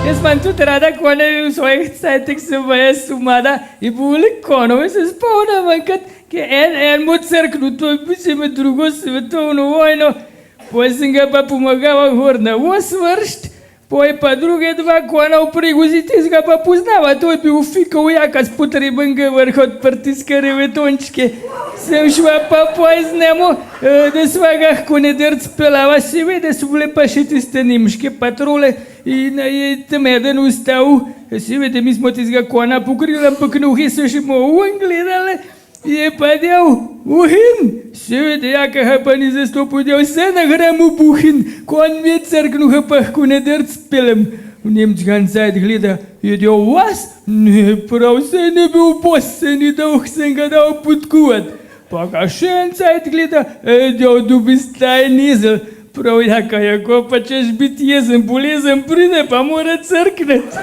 Jaz imam tudi rada, ko ne v svojih cajtih se vaje sumada in boli konove se spomnim, ki je enemu crknu, to je bi med drugo svetovno vojno, potem sem ga pa pomagala gor na os vršt, potem pa druge dva kona v priguziti, ga pa poznava, to je bil fikov jaka, spotreben ga vrh od prtiskareve tončke. Sem šla pa potem z njemu, da sva ga konedrc pelava, seveda so bile pa še tiste nemške patrole in je tam eden ustal, seveda mi smo tistega kona pokrili, ampak noge so še malo gledale, je pa del uhin, seveda jaka pa ni zastopil del, se nagram v buhin, kon mi je crknuha pa konedrc pelem. V Nemčkan cajt gleda, je del vas? Ne, prav se ne bil bos, se ni dolg, sem ga dal podkuvat. Pa ga še en cajt gleda, del dubi staj nizel. Prav jaka, jako pa češ biti jezen, bolezen pride, pa mora crknet.